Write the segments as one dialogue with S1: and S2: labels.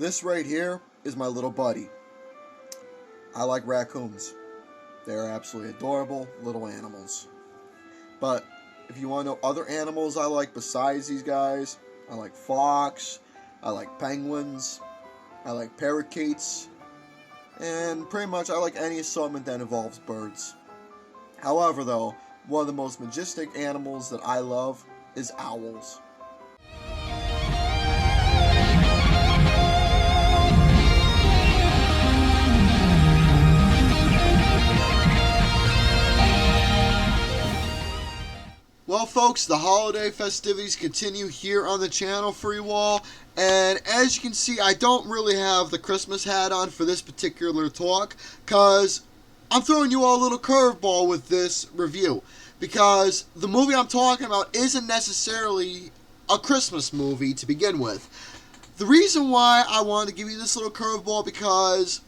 S1: This right here is my little buddy. I like raccoons. They're absolutely adorable little animals. But if you want to know other animals I like besides these guys, I like fox, I like penguins, I like parakeets, and pretty much I like any assortment that involves birds. However, though, one of the most majestic animals that I love is owls. Well, folks, the holiday festivities continue here on the channel for you all, and as you can see, I don't really have the Christmas hat on for this particular talk, because I'm throwing you all a little curveball with this review, because the movie I'm talking about isn't necessarily a Christmas movie to begin with. The reason why I wanted to give you this little curveball, because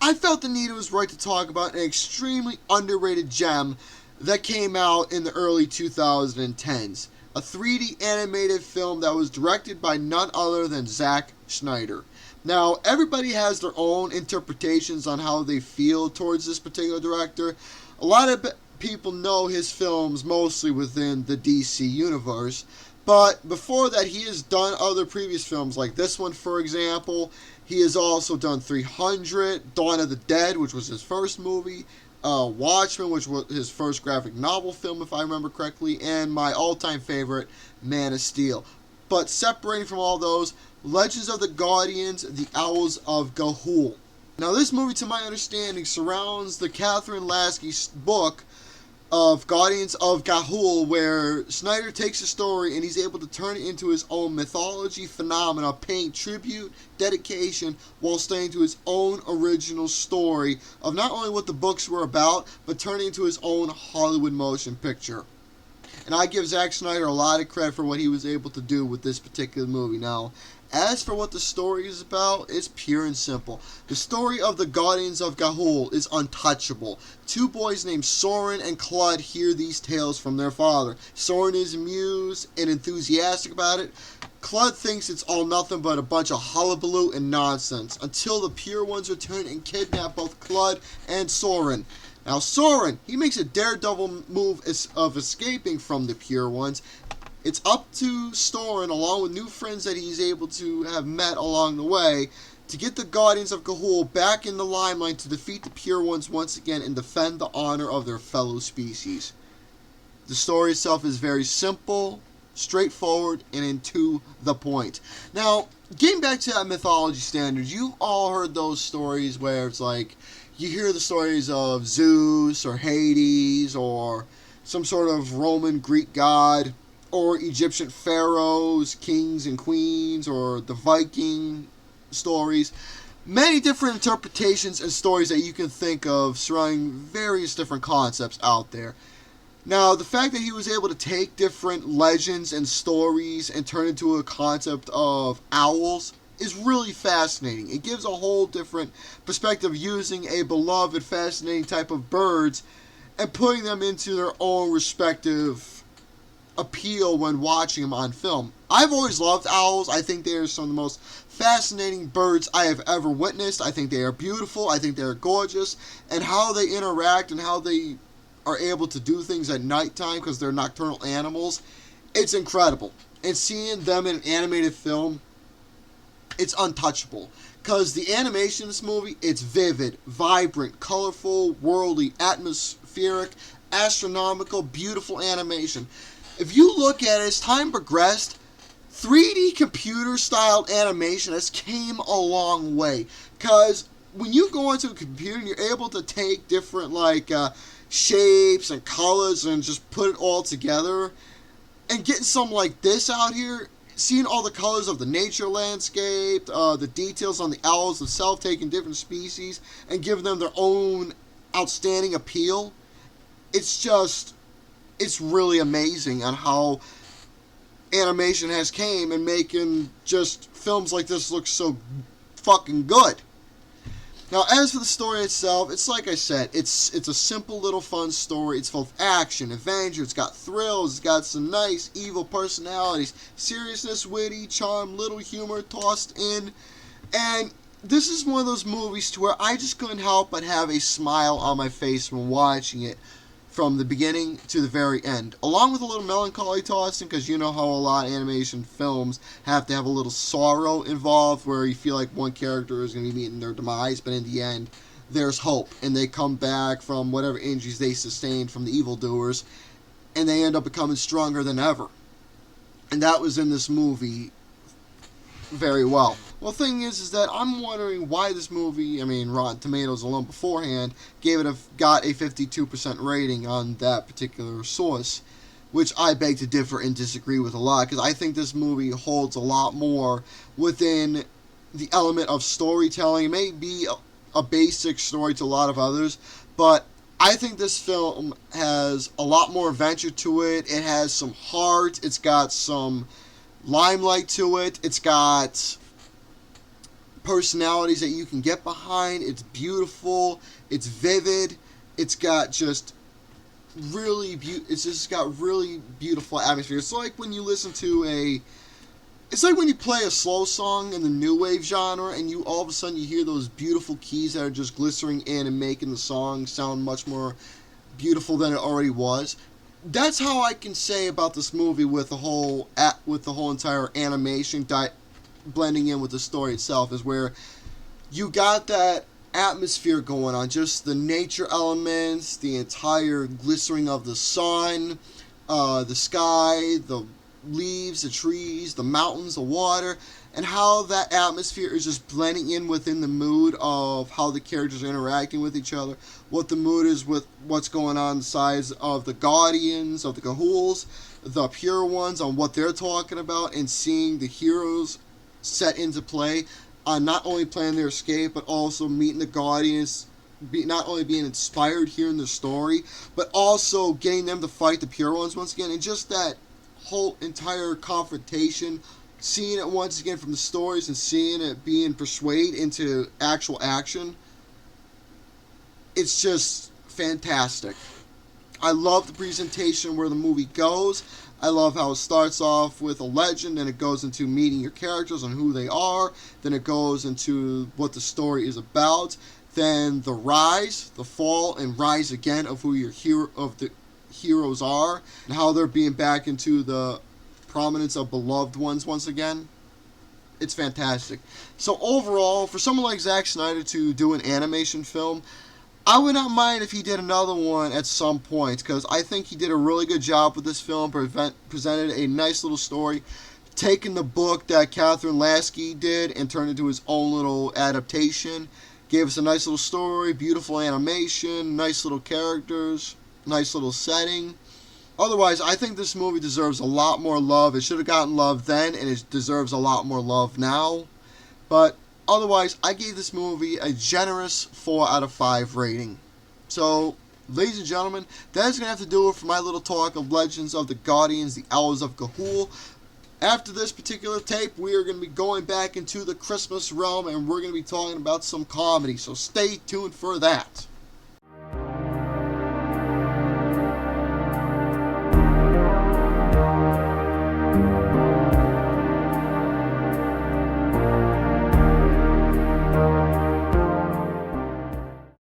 S1: I felt the need was right to talk about an extremely underrated gem that came out in the early 2010s. A 3D animated film that was directed by none other than Zack Snyder. Now, everybody has their own interpretations on how they feel towards this particular director. A lot of people know his films mostly within the DC universe, but before that he has done other previous films like this one, for example. He has also done 300, Dawn of the Dead, which was his first movie, Watchmen, which was his first graphic novel film, if I remember correctly, and my all-time favorite, Man of Steel. But separating from all those, Legends of the Guardians, The Owls of Ga'Hoole. Now, this movie, to my understanding, surrounds the Catherine Lasky book of Guardians of Ga'Hoole, where Snyder takes a story and he's able to turn it into his own mythology phenomena, paying tribute, dedication, while staying to his own original story of not only what the books were about, but turning into his own Hollywood motion picture. And I give Zack Snyder a lot of credit for what he was able to do with this particular movie. Now, as for what the story is about, it's pure and simple. The story of the Guardians of Ga'Hoole is untouchable. Two boys named Soren and Claude hear these tales from their father. Soren is amused and enthusiastic about it. Claude thinks it's all nothing but a bunch of hullabaloo and nonsense, until the Pure Ones return and kidnap both Claude and Soren. Now, Soren, he makes a daredevil move of escaping from the Pure Ones. It's up to Soren, along with new friends that he's able to have met along the way, to get the Guardians of Ga'Hoole back in the limelight to defeat the Pure Ones once again and defend the honor of their fellow species. The story itself is very simple, straightforward, and to the point. Now, getting back to that mythology standards, you've all heard those stories where it's like, you hear the stories of Zeus or Hades or some sort of Roman Greek god, or Egyptian pharaohs, kings and queens, or the Viking stories. Many different interpretations and stories that you can think of surrounding various different concepts out there. Now, the fact that he was able to take different legends and stories and turn it into a concept of owls is really fascinating. It gives a whole different perspective using a beloved, fascinating type of birds and putting them into their own respective appeal when watching them on film. I've always loved owls. I think they are some of the most fascinating birds I have ever witnessed. I think they are beautiful. I think they are gorgeous. And how they interact and how they are able to do things at nighttime because they're nocturnal animals, it's incredible. And seeing them in an animated film, it's untouchable. Because the animation in this movie, it's vivid, vibrant, colorful, worldly, atmospheric, astronomical, beautiful animation. If you look at it, as time progressed, 3D computer-styled animation has came a long way. Because when you go into a computer and you're able to take different shapes and colors and just put it all together, and getting something like this out here, seeing all the colors of the nature landscape, the details on the owls themselves, taking different species and giving them their own outstanding appeal, it's really amazing on how animation has came and making just films like this look so fucking good. Now, as for the story itself, it's like I said, it's a simple little fun story. It's full of action, adventure, it's got thrills, it's got some nice evil personalities, seriousness, witty, charm, little humor tossed in, And this is one of those movies to where I just couldn't help but have a smile on my face when watching it from the beginning to the very end, along with a little melancholy tossing, because you know how a lot of animation films have to have a little sorrow involved, where you feel like one character is going to be meeting their demise, but in the end, there's hope, and they come back from whatever injuries they sustained from the evildoers, and they end up becoming stronger than ever. And that was in this movie very well. Well, the thing is that I'm wondering why this movie, Rotten Tomatoes alone beforehand, got a 52% rating on that particular source, which I beg to differ and disagree with a lot, because I think this movie holds a lot more within the element of storytelling. It may be a basic story to a lot of others, but I think this film has a lot more adventure to it. It has some heart. It's got some limelight to it. It's got personalities that you can get behind. It's beautiful. It's vivid. It's got just it's just got really beautiful atmosphere. It's like when you it's like when you play a slow song in the new wave genre, and you all of a sudden you hear those beautiful keys that are just glistering in and making the song sound much more beautiful than it already was. That's how I can say about this movie with the whole entire animation blending in with the story itself, is where you got that atmosphere going on, just the nature elements, the entire glistering of the sun, the sky, the leaves, the trees, the mountains, the water, and how that atmosphere is just blending in within the mood of how the characters are interacting with each other, what the mood is with what's going on the sides of the Guardians, of the Ga'Holes, the Pure Ones, on what they're talking about, and seeing the heroes set into play on not only planning their escape, but also meeting the Guardians, not only being inspired hearing their story, but also getting them to fight the Pure Ones once again, and just that whole entire confrontation, seeing it once again from the stories and seeing it being persuaded into actual action. It's just fantastic. I love the presentation where the movie goes. I love how it starts off with a legend, and it goes into meeting your characters and who they are. Then it goes into what the story is about. Then the rise, the fall, and rise again of who the heroes are, and how they're being back into the prominence of beloved ones once again. It's fantastic. So overall, for someone like Zack Snyder to do an animation film, I would not mind if he did another one at some point, because I think he did a really good job with this film, presented a nice little story, taking the book that Catherine Lasky did and turned it into his own little adaptation, gave us a nice little story, beautiful animation, nice little characters, nice little setting. Otherwise, I think this movie deserves a lot more love. It should have gotten love then, and it deserves a lot more love now. But otherwise, I gave this movie a generous 4 out of 5 rating. So, ladies and gentlemen, that is going to have to do it for my little talk of Legends of the Guardians, the Elves of Ga'Hoole. After this particular tape, we are going to be going back into the Christmas realm, and we're going to be talking about some comedy. So stay tuned for that.